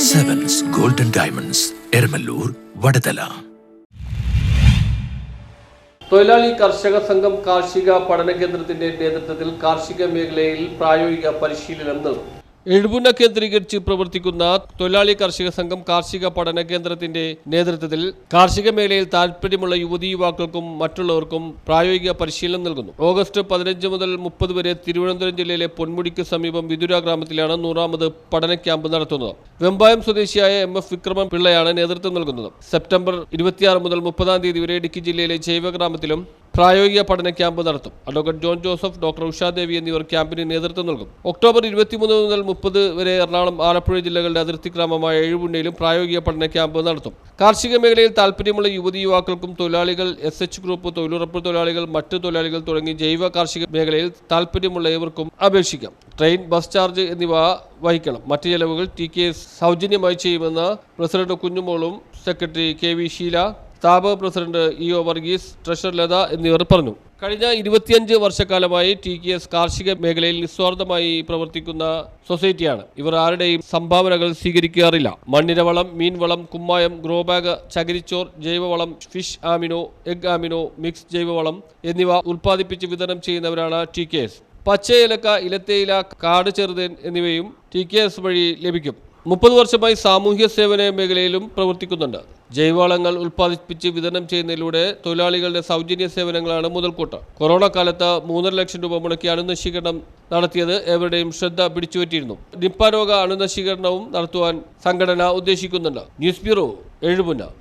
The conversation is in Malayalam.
Sevens Golden Diamonds, Ermalur, Vadadala. തൊഴിലാളി കർഷക സംഘം കാർഷിക പഠന കേന്ദ്രത്തിന്റെ നേതൃത്വത്തിൽ കാർഷിക മേഖലയിൽ പ്രായോഗിക പരിശീലനം നൽകും. എഴുപുന്ന കേന്ദ്രീകരിച്ച് പ്രവർത്തിക്കുന്ന തൊഴിലാളി കർഷക സംഘം കാർഷിക പഠന കേന്ദ്രത്തിന്റെ നേതൃത്വത്തിൽ കാർഷിക മേഖലയിൽ താൽപര്യമുള്ള യുവതീ യുവാക്കൾക്കും മറ്റുള്ളവർക്കും പ്രായോഗിക പരിശീലനം നൽകുന്നു. ഓഗസ്റ്റ് 15 മുതൽ 30 വരെ തിരുവനന്തപുരം ജില്ലയിലെ പൊന്മുടിക്ക് സമീപം വിതുര ഗ്രാമത്തിലാണ് 100ാമത് പഠന ക്യാമ്പ് നടത്തുന്നത്. വെമ്പായം സ്വദേശിയായ MF വിക്രമൻ പിള്ളയാണ് നേതൃത്വം നൽകുന്നത്. സെപ്റ്റംബർ 26 മുതൽ 30 തീയതി വരെ ഇടുക്കി ജില്ലയിലെ ജൈവഗ്രാമത്തിലും പ്രായോഗിക പഠന ക്യാമ്പ് നടത്തും. Advocate John Joseph, doctor Ushadevi എന്നിവർ ക്യാമ്പിന് നേതൃത്വം നൽകും. ഒക്ടോബർ 23 മുതൽ 30 വരെ എറണാകുളം, ആലപ്പുഴ ജില്ലകളുടെ അതിർത്തി ഗ്രാമമായ എഴുപുന്നയിലും പ്രായോഗിക പഠന ക്യാമ്പ് നടത്തും. കാർഷിക മേഖലയിൽ താൽപര്യമുള്ള യുവതീ യുവാക്കൾക്കും തൊഴിലാളികൾ, SH ഗ്രൂപ്പ്, തൊഴിലുറപ്പ് തൊഴിലാളികൾ, മറ്റ് തൊഴിലാളികൾ തുടങ്ങി ജൈവ കാർഷിക മേഖലയിൽ താൽപര്യമുള്ള ഏവർക്കും അപേക്ഷിക്കാം. ട്രെയിൻ, ബസ് ചാർജ് എന്നിവ വഹിക്കണം. മറ്റ് ചെലവുകൾ TKS സൗജന്യമായി ചെയ്യുമെന്ന് പ്രസിഡന്റ് കുഞ്ഞുമോളും സെക്രട്ടറി KV ഷീല, സ്ഥാപക president EO Varghese, treasurer Latha എന്നിവർ പറഞ്ഞു. കഴിഞ്ഞ 25 വർഷക്കാലമായി TKS കാർഷിക മേഖലയിൽ നിസ്വാർത്ഥമായി പ്രവർത്തിക്കുന്ന സൊസൈറ്റിയാണ്. ഇവർ ആരുടെയും സംഭാവനകൾ സ്വീകരിക്കാറില്ല. മണ്ണിരവളം, മീൻവളം, കുമ്മായം, ഗ്രോ ബാഗ്, ചകിരിച്ചോർ, ജൈവവളം, fish amino, egg amino, mix ജൈവവളം എന്നിവ ഉൽപ്പാദിപ്പിച്ച് വിതരണം ചെയ്യുന്നവരാണ് TKS. പച്ചയിലക്ക, ഇലത്തേയില, കാട് ചെറുതേൻ എന്നിവയും TKS വഴി ലഭിക്കും. 30 വർഷമായി സാമൂഹ്യ സേവന മേഖലയിലും പ്രവർത്തിക്കുന്നുണ്ട്. ജൈവവളങ്ങൾ ഉൽപ്പാദിപ്പിച്ച് വിതരണം ചെയ്യുന്നതിലൂടെ തൊഴിലാളികളുടെ സൗജന്യ സേവനങ്ങളാണ് മുതൽക്കൂട്ട്. കൊറോണ കാലത്ത് 3.5 ലക്ഷം രൂപ മുടക്കി അണുനശീകരണം നടത്തിയത് ഏവരുടെയും ശ്രദ്ധ പിടിച്ചുപറ്റിയിരുന്നു. നിപ്പ രോഗ അണുനശീകരണവും നടത്തുവാൻ സംഘടന ഉദ്ദേശിക്കുന്നുണ്ട്. News bureau, Ezhupunna.